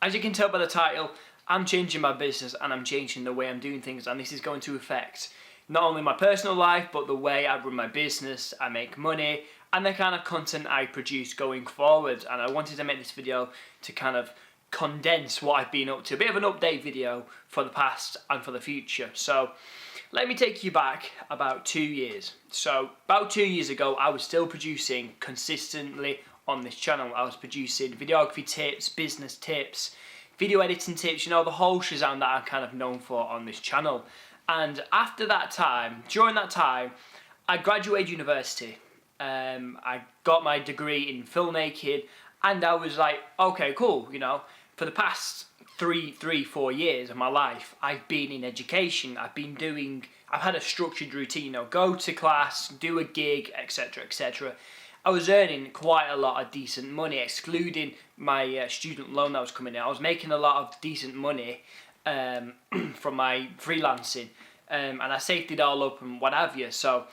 As you can tell by the title, I'm changing my business and I'm changing the way I'm doing things, and this is going to affect not only my personal life but the way I run my business, I make money, and the kind of content I produce going forward. And I wanted to make this video to kind of condense what I've been up to, a bit of an update video for the past and for the future. So let me take you back about 2 years. So about 2 years ago, I was still producing consistently on this channel. I was producing videography tips, business tips, video editing tips, you know, the whole shazam that I'm kind of known for on this channel. And after that time, during that time, I graduated university. I got my degree in filmmaking, and I was like, okay, cool, you know, for the past 4 years of my life, I've been in education. I've had a structured routine, you know, go to class, do a gig, etc., etc. I was earning quite a lot of decent money, excluding my student loan that was coming in. I was making a lot of decent money from my freelancing, and I saved it all up and what have you. So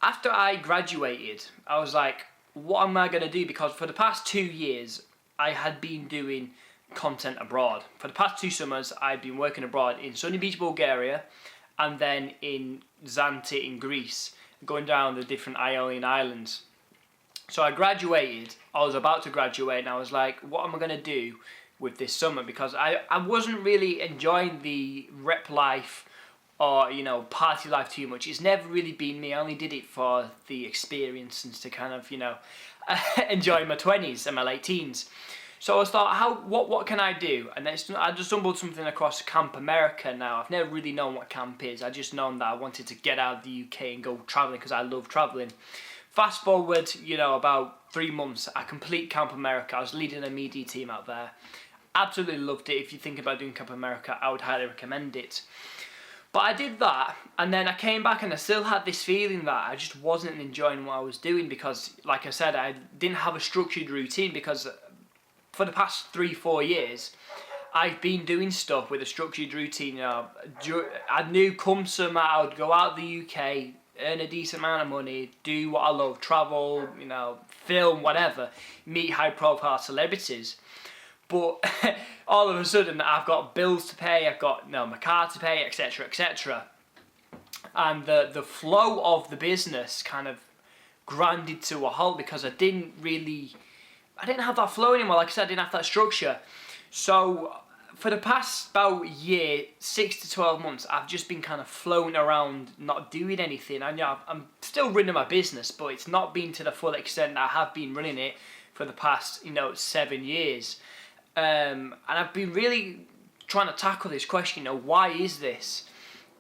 after I graduated, I was like, what am I going to do? Because for the past 2 years, I had been doing content abroad. For the past 2 summers, I'd been working abroad in sunny beach, Bulgaria, and then in Zante in Greece, going down the different Ionian islands. So I graduated, I was about to graduate, and I was like, what am I going to do with this summer? Because I wasn't really enjoying the rep life or, you know, party life too much. It's never really been me. I only did it for the experience and to kind of, you know, enjoy my 20s and my late teens. So I thought, what can I do? And I just stumbled something across Camp America now. I've never really known what camp is. I just known that I wanted to get out of the UK and go travelling because I love travelling. Fast forward, you know, about 3 months, I complete Camp America. I was leading a media team out there. Absolutely loved it. If you think about doing Camp America, I would highly recommend it. But I did that, and then I came back and I still had this feeling that I just wasn't enjoying what I was doing because, like I said, I didn't have a structured routine because for the past 4 years, I've been doing stuff with a structured routine. You know, I knew come summer I would go out of the UK, earn a decent amount of money, do what I love, travel, you know, film, whatever, meet high-profile celebrities. But all of a sudden, I've got bills to pay, I've got, you know, my car to pay, etc., etc. And the flow of the business kind of grinded to a halt because I didn't have that flow anymore. Like I said, I didn't have that structure. So for the past about year, 6 to 12 months, I've just been kind of floating around, not doing anything. And yeah, I'm still running my business, but it's not been to the full extent that I have been running it for the past, you know, 7 years. And I've been really trying to tackle this question, you know, why is this?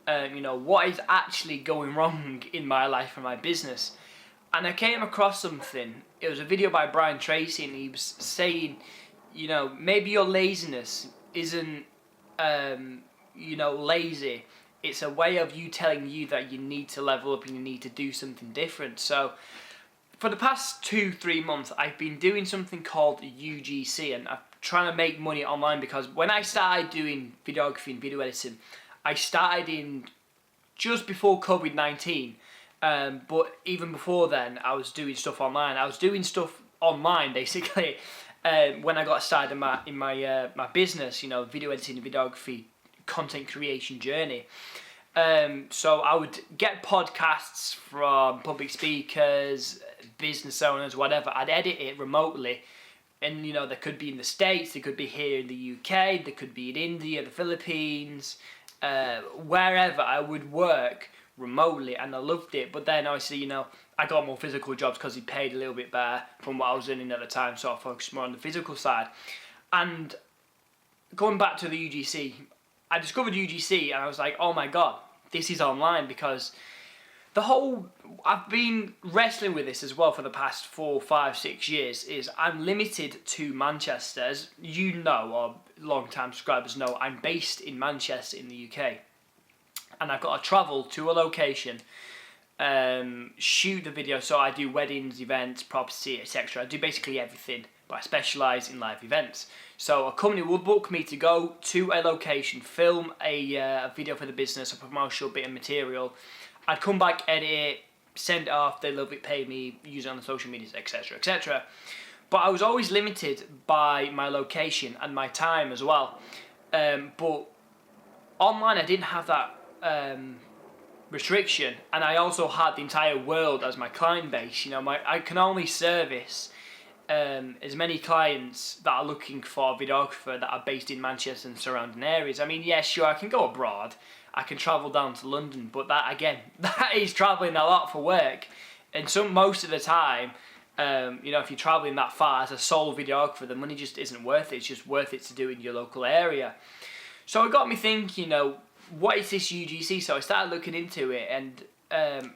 You know, what is actually going wrong in my life and my business? And I came across something. It was a video by Brian Tracy, and he was saying, you know, maybe your laziness isn't, you know, lazy. It's a way of you telling you that you need to level up and you need to do something different. So for the past 2-3 months, I've been doing something called UGC, and I'm trying to make money online because when I started doing videography and video editing, I started in just before COVID-19. But even before then, I was doing stuff online. I was doing stuff online basically when I got started in my business, you know, video editing and videography, content creation journey. So I would get podcasts from public speakers, business owners, whatever. I'd edit it remotely, and you know, they could be in the States, they could be here in the UK, they could be in India, the Philippines, wherever. I would work remotely, and I loved it. But then obviously, you know, I got more physical jobs because he paid a little bit better from what I was earning at the time, so I focused more on the physical side. And going back to the UGC, I discovered UGC and I was like, oh my god, this is online, because I've been wrestling with this as well for the past 4, 5, 6 years, is I'm limited to Manchester. As you know, or long-time subscribers know, I'm based in Manchester in the UK. And I've got to travel to a location, shoot the video. So I do weddings, events, property, etc. I do basically everything, but I specialise in live events. So a company would book me to go to a location, film a video for the business, a promotional bit of material. I'd come back, edit it, send it off, they love it, pay me, use it on the social medias, etc., etc. but I was always limited by my location and my time as well. But online, I didn't have that restriction, and I also had the entire world as my client base. You know, I can only service as many clients that are looking for a videographer that are based in Manchester and surrounding areas. I mean, yeah, sure, I can go abroad, I can travel down to London, but that, again, that is travelling a lot for work. And most of the time, you know, if you're travelling that far as a sole videographer, the money just isn't worth it. It's just worth it to do in your local area. So it got me thinking, you know, what is this UGC? So I started looking into it, and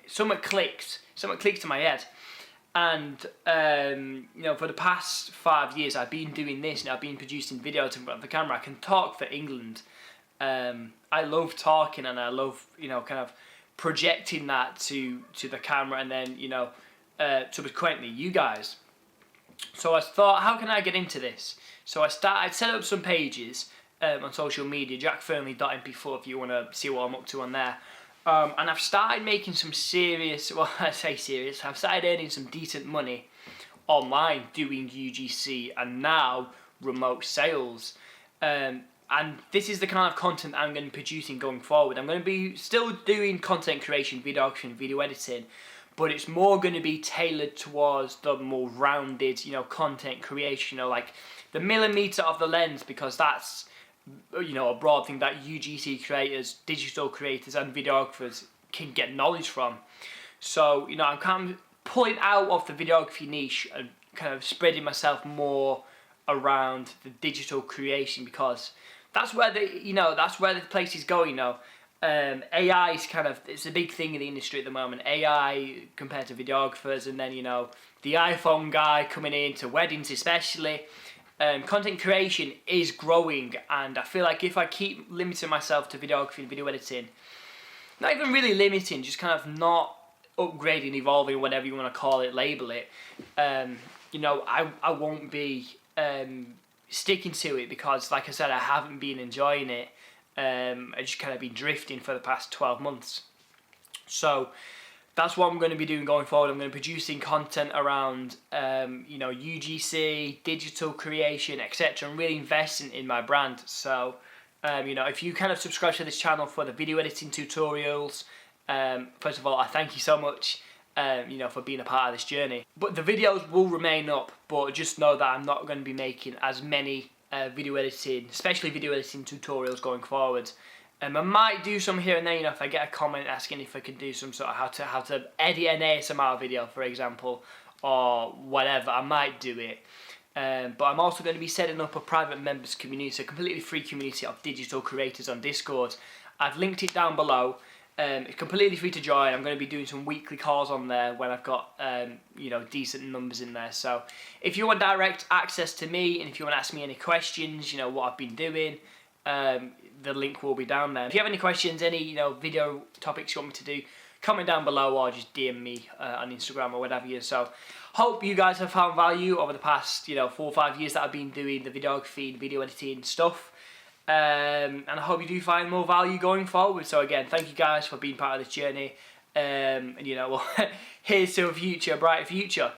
something clicked to my head. And you know, for the past 5 years, I've been doing this, and I've been producing videos in front of the camera. I can talk for England. I love talking, and I love, you know, kind of projecting that to the camera, and then, you know, subsequently you guys. So I thought, how can I get into this? So I set up some pages on social media, jackfernley.mp4 if you want to see what I'm up to on there. And I've started making some serious, well, I say serious, I've started earning some decent money online doing UGC and now remote sales. And this is the kind of content I'm going to be producing going forward. I'm going to be still doing content creation, videography and video editing, but it's more going to be tailored towards the more rounded, you know, content creation, you know, like the millimeter of the lens, because that's, you know, a broad thing that UGC creators, digital creators and videographers can get knowledge from. So, you know, I'm kind of pulling out of the videography niche and kind of spreading myself more around the digital creation, because that's where the place is going, you know. AI is kind of, it's a big thing in the industry at the moment. AI compared to videographers, and then, you know, the iPhone guy coming into weddings especially. Content creation is growing, and I feel like if I keep limiting myself to videography and video editing, not even really limiting, just kind of not upgrading, evolving, whatever you want to call it, label it, you know, I won't be sticking to it, because, like I said, I haven't been enjoying it. I just kind of been drifting for the past 12 months. So that's what I'm going to be doing going forward. I'm going to be producing content around, you know, UGC, digital creation, etc., and really investing in my brand. So, you know, if you kind of subscribe to this channel for the video editing tutorials, first of all, I thank you so much, you know, for being a part of this journey. But the videos will remain up, but just know that I'm not going to be making as many video editing, especially video editing tutorials going forward. I might do some here and there, you know, if I get a comment asking if I can do some sort of how to edit an ASMR video, for example, or whatever, I might do it. But I'm also going to be setting up a private members community, so a completely free community of digital creators on Discord. I've linked it down below. It's completely free to join. I'm going to be doing some weekly calls on there when I've got, you know, decent numbers in there. So if you want direct access to me, and if you want to ask me any questions, you know, what I've been doing, the link will be down there. If you have any questions, any, you know, video topics you want me to do, comment down below, or just DM me on Instagram or whatever you. So hope you guys have found value over the past, you know, 4 or 5 years that I've been doing the videography and video editing stuff. And I hope you do find more value going forward. So again, thank you guys for being part of this journey. And you know, here's to a future, brighter future.